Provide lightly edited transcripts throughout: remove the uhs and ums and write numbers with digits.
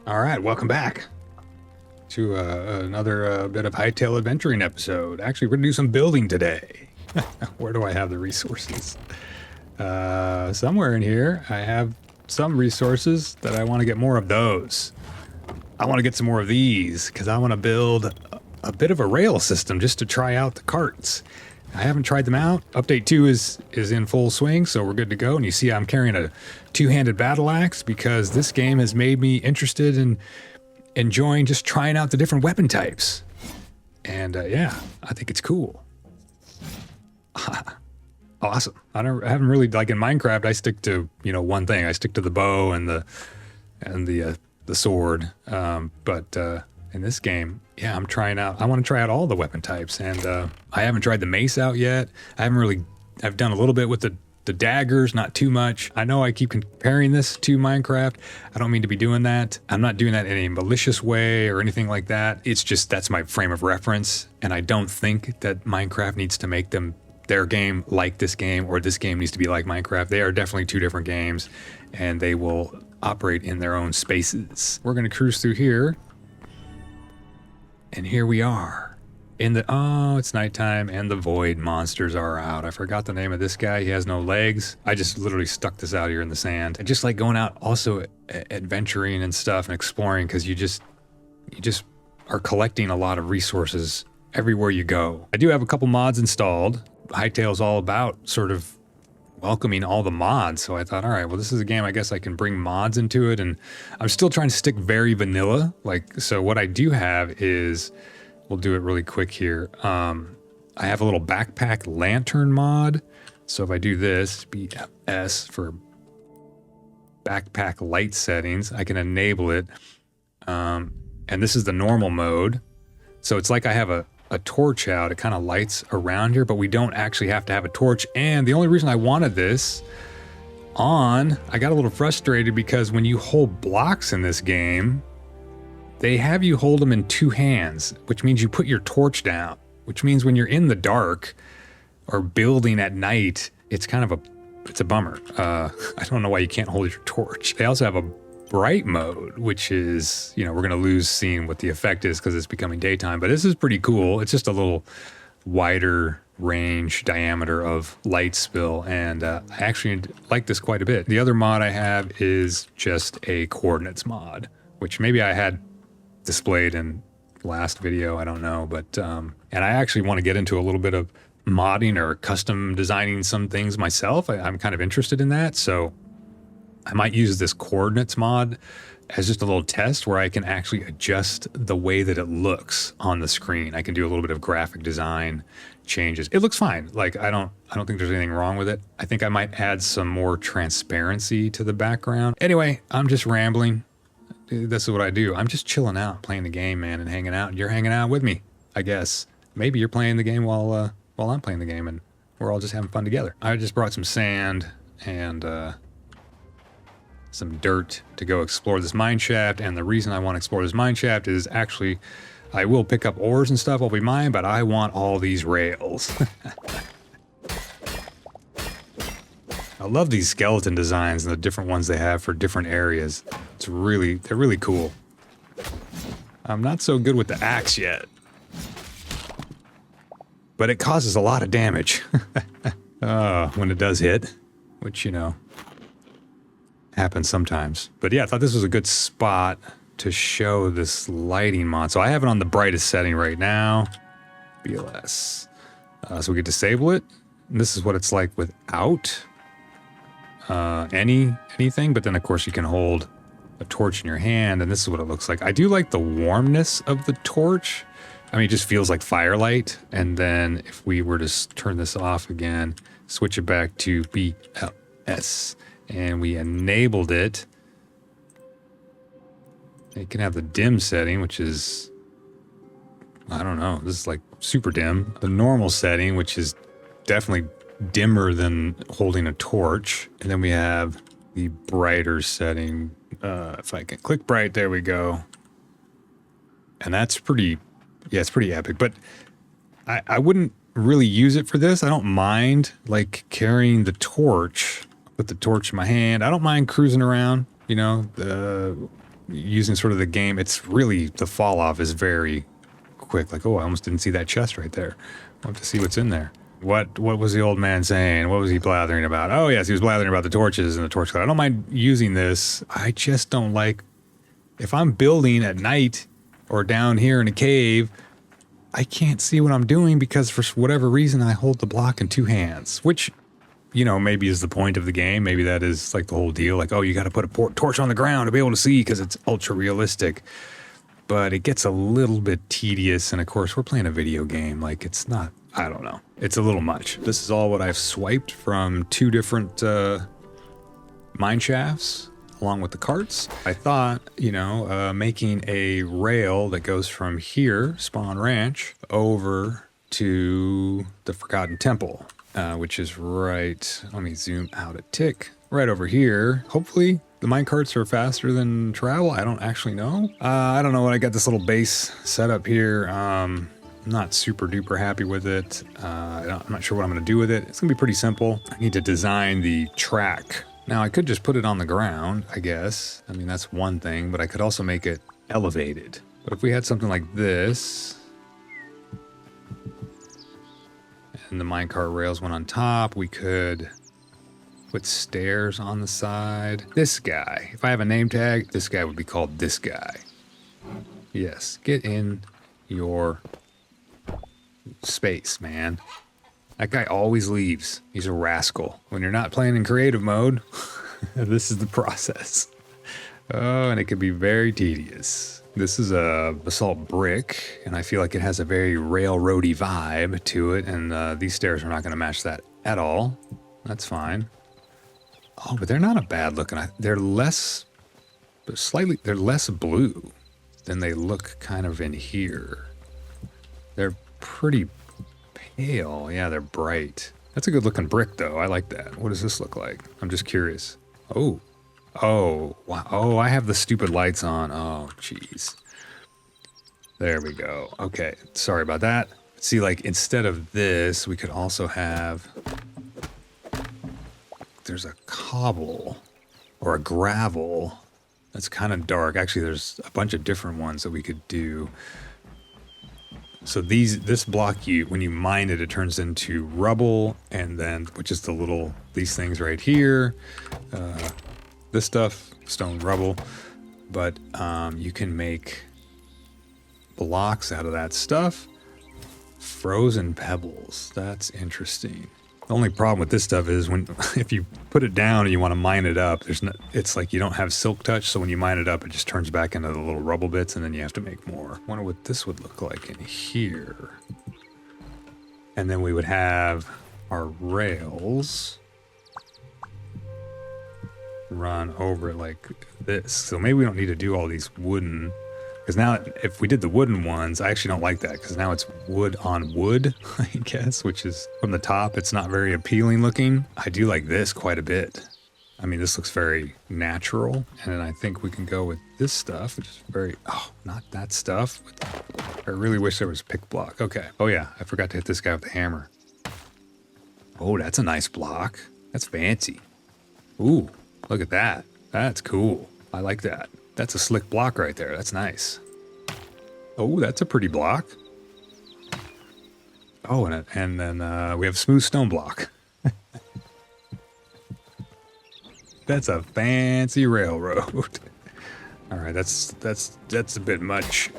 All right, welcome back to another bit of Hytale adventuring episode. Actually, we're gonna do some building today. Where do I have the resources? Somewhere in here, I have some resources that I want to get more of those. I want to get some more of these because I want to build a bit of a rail system just to try out the carts. I haven't tried them out. Update 2 is in full swing, so we're good to go. And you see I'm carrying a two-handed battle axe because this game has made me interested in enjoying just trying out the different weapon types. And yeah, I think it's cool. Awesome. I haven't really, like in Minecraft, I stick to, one thing. I stick to the bow and the sword. But in this game, yeah, I want to try out all the weapon types, and I haven't tried the mace out yet. I've done a little bit with the daggers, not too much. I know I keep comparing this to Minecraft. I don't mean to be doing that. I'm not doing that in a malicious way or anything like that. It's just, that's my frame of reference, and I don't think that Minecraft needs to make their game like this game, or this game needs to be like Minecraft. They are definitely two different games, and they will operate in their own spaces. We're gonna cruise through here. And here we are it's nighttime and the void monsters are out. I forgot the name of this guy. He has no legs. I just literally stuck this out here in the sand. I just like going out also adventuring and stuff and exploring, because you just are collecting a lot of resources everywhere you go. I do have a couple mods installed. Hytale's all about sort of welcoming all the mods, so I thought, all right, well, this is a game I guess I can bring mods into it, and I'm still trying to stick very vanilla. So what I do have is, we'll do it really quick here. I have a little backpack lantern mod. So if I do this, BFS for backpack light settings, I can enable it. And this is the normal mode. So it's like I have a torch out. It kind of lights around here, but we don't actually have to have a torch. And the only reason I wanted this on, I got a little frustrated because when you hold blocks in this game, they have you hold them in two hands, which means you put your torch down, which means when you're in the dark or building at night, it's a bummer. I don't know why you can't hold your torch. They also have a bright mode, which is, we're going to lose seeing what the effect is because it's becoming daytime, but this is pretty cool. It's just a little wider range diameter of light spill, and I actually like this quite a bit. The other mod I have is just a coordinates mod, which maybe I had displayed in last video, I don't know, but and I actually want to get into a little bit of modding or custom designing some things myself. I'm kind of interested in that, so I might use this coordinates mod as just a little test where I can actually adjust the way that it looks on the screen. I can do a little bit of graphic design changes. It looks fine. Like, I don't think there's anything wrong with it. I think I might add some more transparency to the background. Anyway, I'm just rambling. This is what I do. I'm just chilling out, playing the game, man, and hanging out. You're hanging out with me, I guess. Maybe you're playing the game while I'm playing the game, and we're all just having fun together. I just brought some sand and some dirt to go explore this mine shaft, and the reason I want to explore this mine shaft is actually I will pick up ores and stuff will be mine, but I want all these rails. I love these skeleton designs and the different ones they have for different areas. They're really cool. I'm not so good with the axe yet, but it causes a lot of damage. When it does hit, which, happens sometimes. But yeah, I thought this was a good spot to show this lighting mod. So I have it on the brightest setting right now, BLS. So we can disable it. And this is what it's like without anything, but then of course you can hold a torch in your hand, and this is what it looks like. I do like the warmness of the torch. I mean, it just feels like firelight. And then if we were to turn this off again, switch it back to BLS, and we enabled it, it can have the dim setting, which is, I don't know, this is like super dim. The normal setting, which is definitely dimmer than holding a torch. And then we have the brighter setting. If I can click bright, there we go. And that's pretty, yeah, it's pretty epic. But I wouldn't really use it for this. I don't mind like carrying the torch, put the torch in my hand. I don't mind cruising around, using sort of the game, it's really, the fall off is very quick. Like, oh, I almost didn't see that chest right there. I'll have to see what's in there. What was the old man saying? What was he blathering about? Oh, yes, he was blathering about the torches and the torch cloud. I don't mind using this. I just don't like, if I'm building at night or down here in a cave, I can't see what I'm doing because for whatever reason I hold the block in two hands, which, you know, maybe is the point of the game. Maybe that is like the whole deal. Like, oh, you got to put a torch on the ground to be able to see because it's ultra realistic. But it gets a little bit tedious. And of course, we're playing a video game. Like, it's not, I don't know. It's a little much. This is all what I've swiped from 2 different mine shafts along with the carts. I thought, you know, making a rail that goes from here, Spawn Ranch, over to the Forgotten Temple, which is right, let me zoom out a tick, right over here. Hopefully the minecarts are faster than travel. I don't actually know. I don't know what I got this little base set up here. I'm not super duper happy with it. I'm not sure what I'm gonna do with it. It's gonna be pretty simple. I need to design the track. Now I could just put it on the ground, I guess. I mean, that's one thing, but I could also make it elevated. But if we had something like this, and the minecart rails went on top, we could put stairs on the side. This guy, if I have a name tag, this guy would be called this guy. Yes, get in your space, man. That guy always leaves. He's a rascal. When you're not playing in creative mode, this is the process. Oh, and it can be very tedious. This is a basalt brick, and I feel like it has a very railroady vibe to it, and these stairs are not going to match that at all. That's fine. Oh, but they're not a bad looking. They're less blue than they look kind of in here. They're pretty pale. Yeah, they're bright. That's a good looking brick though. I like that. What does this look like? I'm just curious. Oh, wow. Oh, I have the stupid lights on. Oh, jeez. There we go. Okay, sorry about that. See, like instead of this, we could also have, there's a cobble or a gravel that's kind of dark. Actually, there's a bunch of different ones that we could do. So this block, when you mine it, it turns into rubble, and then, which is these things right here. This stuff, stone rubble, but you can make blocks out of that stuff. Frozen pebbles, that's interesting. The only problem with this stuff is if you put it down and you want to mine it up, it's like you don't have silk touch, so when you mine it up, it just turns back into the little rubble bits, and then you have to make more. I wonder what this would look like in here. And then we would have our rails run over it like this. So maybe we don't need to do all these wooden, because now if we did the wooden ones, I actually don't like that, because now it's wood on wood, I guess, which is from the top, it's not very appealing looking. I do like this quite a bit. I mean, this looks very natural. And then I think we can go with this stuff, which is very, oh, not that stuff. I really wish there was pick block. Okay. Oh yeah, I forgot to hit this guy with the hammer. Oh, that's a nice block. That's fancy. Ooh, look at that. That's cool. I like that. That's a slick block right there. That's nice. Oh, that's a pretty block. Oh, and then we have smooth stone block. That's a fancy railroad. All right, that's a bit much.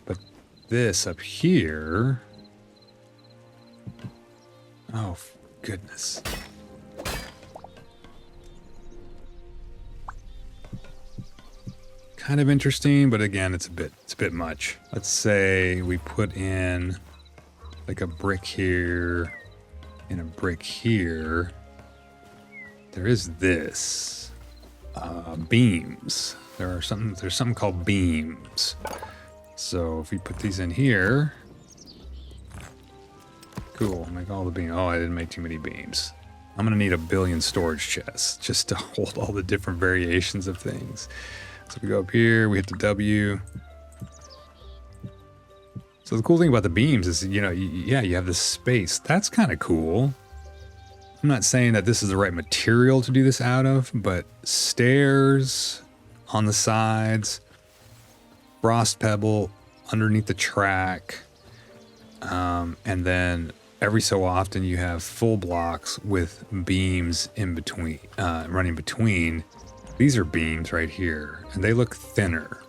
But this up here. Oh, goodness. Kind of interesting, but again, it's a bit much. Let's say we put in like a brick here and a brick here. There is this beams. There's something called beams. So if we put these in here, cool. Make all the beams. Oh, I didn't make too many beams. I'm gonna need a billion storage chests just to hold all the different variations of things. So we go up here, we hit the W. So the cool thing about the beams is, you know, you have this space. That's kind of cool. I'm not saying that this is the right material to do this out of, but stairs on the sides, frost pebble underneath the track, and then every so often you have full blocks with beams in between, running between. These are beams right here, and they look thinner.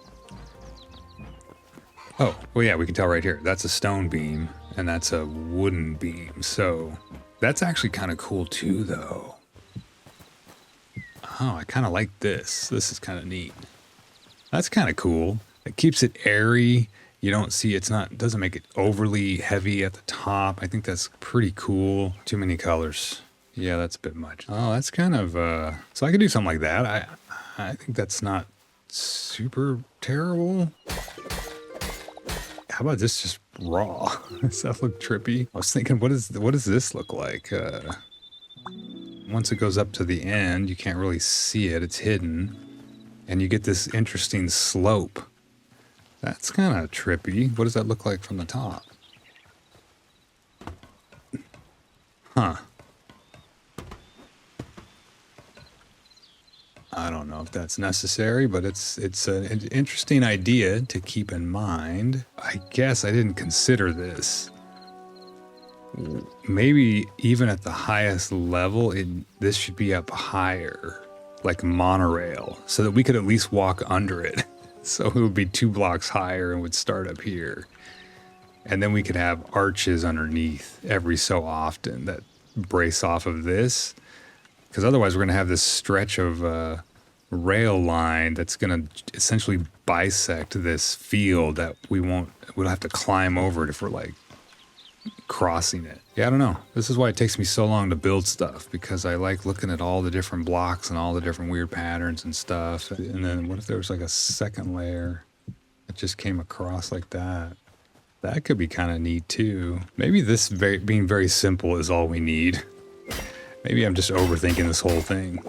Oh, well, yeah, we can tell right here. That's a stone beam, and that's a wooden beam. So that's actually kind of cool too, though. Oh, I kind of like this. This is kind of neat. That's kind of cool. It keeps it airy. You don't see, doesn't make it overly heavy at the top. I think that's pretty cool. Too many colors. Yeah, that's a bit much. Oh, that's kind of, so I could do something like that. I think that's not super terrible. How about this just raw? Does that look trippy? I was thinking, what does this look like? Once it goes up to the end, you can't really see it. It's hidden. And you get this interesting slope. That's kind of trippy. What does that look like from the top? Huh. I don't know if that's necessary, but it's an interesting idea to keep in mind. I guess I didn't consider this. Maybe even at the highest level, this should be up higher, like monorail, so that we could at least walk under it. So it would be 2 blocks higher and would start up here. And then we could have arches underneath every so often that brace off of this. Because otherwise we're going to have this stretch of rail line that's going to essentially bisect this field that we'll have to climb over it if we're like crossing it. Yeah, I don't know. This is why it takes me so long to build stuff, because I like looking at all the different blocks and all the different weird patterns and stuff. And then what if there was like a second layer that just came across like that? That could be kind of neat too. Maybe this being very simple is all we need. Maybe I'm just overthinking this whole thing.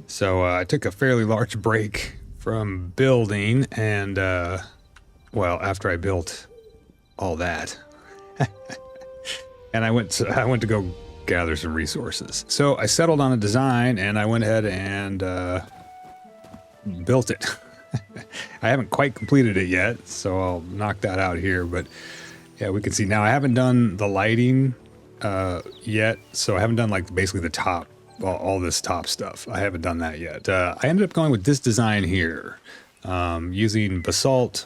So I took a fairly large break from building, and well, after I built all that, and I went to go gather some resources. So I settled on a design, and I went ahead and built it. I haven't quite completed it yet, so I'll knock that out here. But yeah, we can see now I haven't done the lighting yet, so I haven't done like basically the top, all this top stuff. I haven't done that yet. I ended up going with this design here, using basalt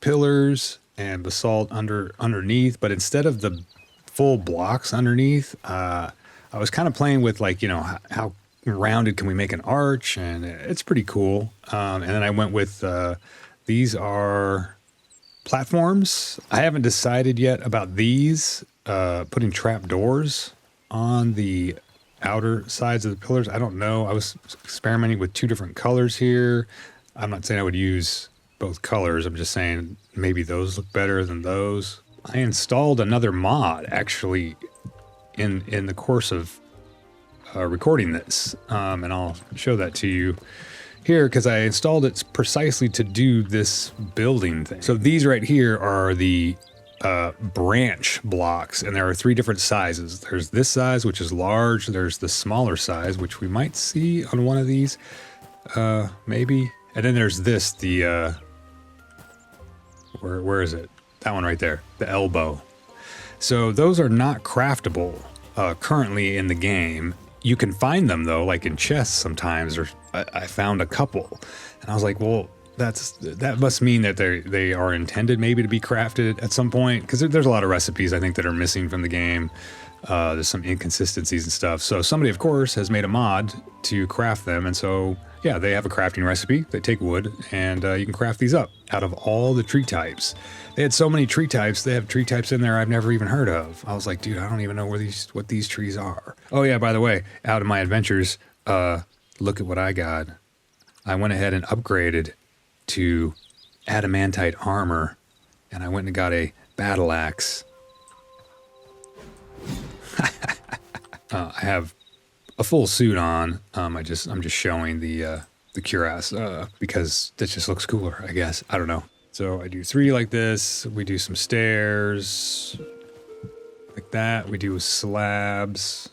pillars and basalt underneath, but instead of the full blocks underneath, I was kind of playing with like, you know, how rounded can we make an arch, and it's pretty cool. And then I went with these are platforms. I haven't decided yet about these. Putting trap doors on the outer sides of the pillars. I don't know. I was experimenting with 2 different colors here. I'm not saying I would use both colors. I'm just saying maybe those look better than those. I installed another mod actually in the course of recording this, and I'll show that to you here because I installed it precisely to do this building thing. So these right here are the branch blocks, and there are 3 different sizes. There's this size, which is large. There's the smaller size, which we might see on one of these, maybe. And then there's this, the where is it? That one right there, the elbow. So those are not craftable currently in the game. You can find them though, like in chests sometimes, or I found a couple, and I was like, well, that must mean that they are intended maybe to be crafted at some point, because there's a lot of recipes I think that are missing from the game. There's some inconsistencies and stuff. So somebody, of course, has made a mod to craft them, and so yeah, they have a crafting recipe. They take wood, and you can craft these up out of all the tree types. They had so many tree types. They have tree types in there I've never even heard of. I was like, dude, I don't even know what these trees are. Oh yeah, by the way, out of my adventures, look at what I got. I went ahead and upgraded to adamantite armor, and I went and got a battle axe. I have a full suit on. I'm just showing the cuirass because that just looks cooler, I guess. I don't know. So I do 3 like this. We do some stairs. like that. We do slabs.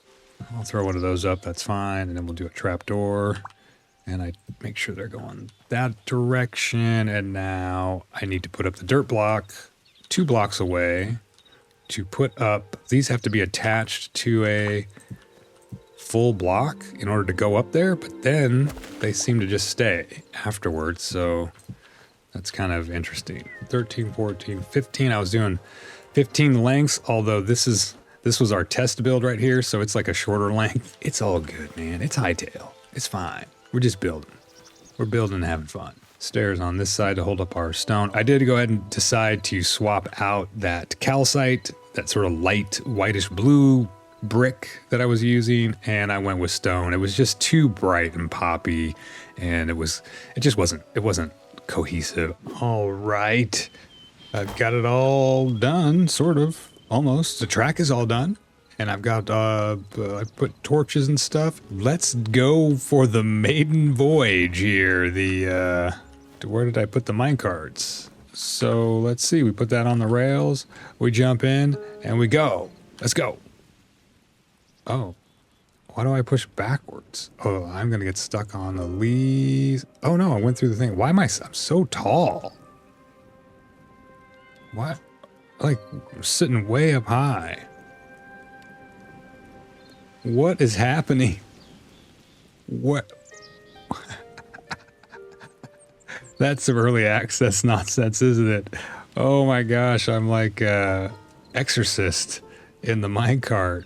I'll throw one of those up, that's fine. And then we'll do a trapdoor. And I make sure they're going that direction. And now I need to put up the dirt block 2 blocks away to put up. These have to be attached to a full block in order to go up there, but then they seem to just stay afterwards. So that's kind of interesting. 13, 14, 15. I was doing 15 lengths, although this was our test build right here, so it's like a shorter length. It's all good, man. It's Hytale. It's fine. We're just building. We're building and having fun. Stairs on this side to hold up our stone. I did go ahead and decide to swap out that calcite, that sort of light whitish blue brick that I was using, and I went with stone. It was just too bright and poppy, and it wasn't cohesive. All right. I've got it all done, sort of, almost. The track is all done. And I've got, I put torches and stuff. Let's go for the maiden voyage here. Where did I put the minecarts? So let's see, we put that on the rails. We jump in and we go. Let's go. Oh, why do I push backwards? Oh, I'm going to get stuck on the leaves. Oh no, I went through the thing. Why am I'm so tall? What? Like, I'm sitting way up high. What is happening? What? That's some early access nonsense, isn't it? Oh my gosh, I'm like Exorcist in the minecart.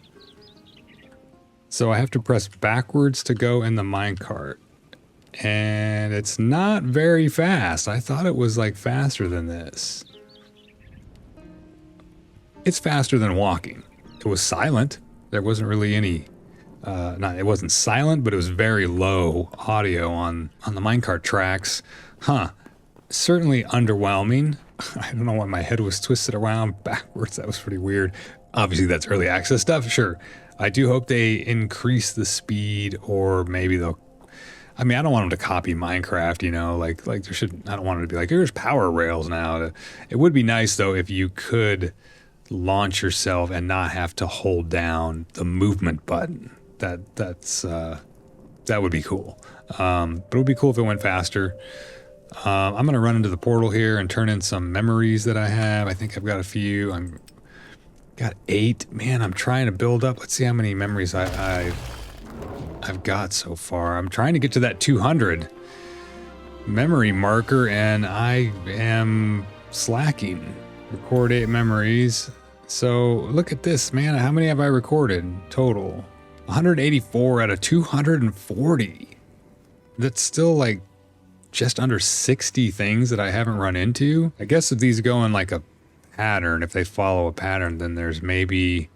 So I have to press backwards to go in the minecart. And it's not very fast. I thought it was like faster than this. It's faster than walking. It was silent. There wasn't really any, it wasn't silent, but it was very low audio on the minecart tracks. Huh. Certainly underwhelming. I don't know why my head was twisted around backwards. That was pretty weird. Obviously, that's early access stuff. Sure. I do hope they increase the speed, or maybe they'll, I mean, I don't want them to copy Minecraft, you know, like there should, I don't want it to be like, here's power rails now. It would be nice though if you could launch yourself and not have to hold down the movement button. That would be cool. But it would be cool if it went faster. I'm gonna run into the portal here and turn in some memories that I have. I think I've got a few. Got 8. Man, I'm trying to build up. Let's see how many memories I've got so far. I'm trying to get to that 200 memory marker, and I am slacking. Record 8 memories. So look at this, man. How many have I recorded total? 184 out of 240. That's still like just under 60 things that I haven't run into. I guess if these go in like a pattern, if they follow a pattern, then there's maybe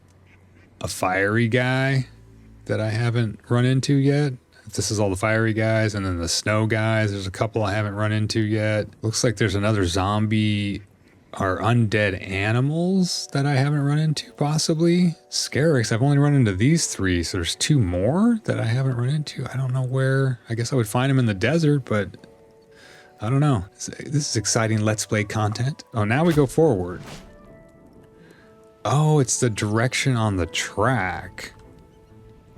a fiery guy that I haven't run into yet. If this is all the fiery guys, and then the snow guys, there's a couple I haven't run into yet. Looks like there's another zombie or undead animals that I haven't run into, possibly. Scarix, I've only run into these 3, so there's 2 more that I haven't run into. I don't know where. I guess I would find them in the desert, but I don't know. This is exciting Let's Play content. Oh, now we go forward. Oh, it's the direction on the track.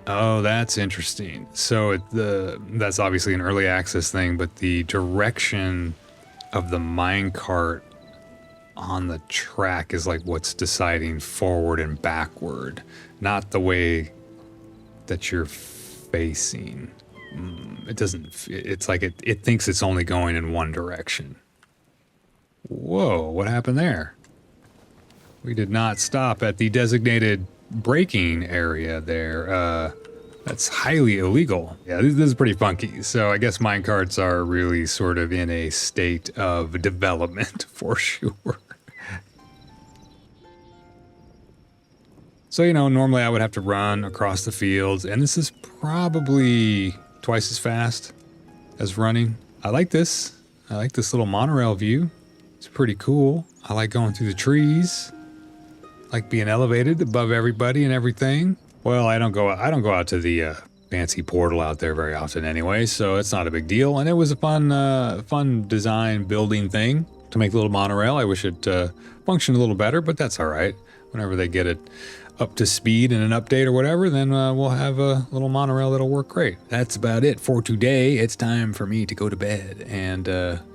Oh, that's interesting. So that's obviously an early access thing, but the direction of the minecart on the track is like what's deciding forward and backward, not the way that you're facing. It doesn't, it's like it thinks it's only going in one direction. Whoa, what happened there? We did not stop at the designated braking area there. That's highly illegal. Yeah, this is pretty funky. So I guess minecarts are really sort of in a state of development for sure. So, you know, normally I would have to run across the fields, and this is probably twice as fast as running. I like this. I like this little monorail view. It's pretty cool. I like going through the trees. I like being elevated above everybody and everything. Well, I don't go out to the fancy portal out there very often anyway, so it's not a big deal. And it was a fun design building thing to make the little monorail. I wish it functioned a little better, but that's all right. Whenever they get it up to speed in an update or whatever, then we'll have a little monorail that'll work great. That's about it for today. It's time for me to go to bed and,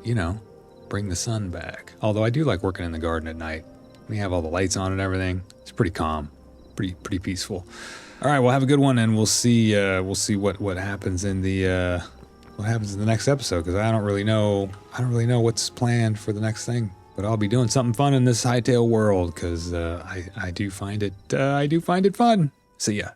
you know, bring the sun back. Although I do like working in the garden at night. We have all the lights on and everything. It's pretty calm, pretty peaceful. All right, well, have a good one, and we'll see what happens in the next episode, because I don't really know what's planned for the next thing. But I'll be doing something fun in this Hytale world, because I do find it fun. See ya.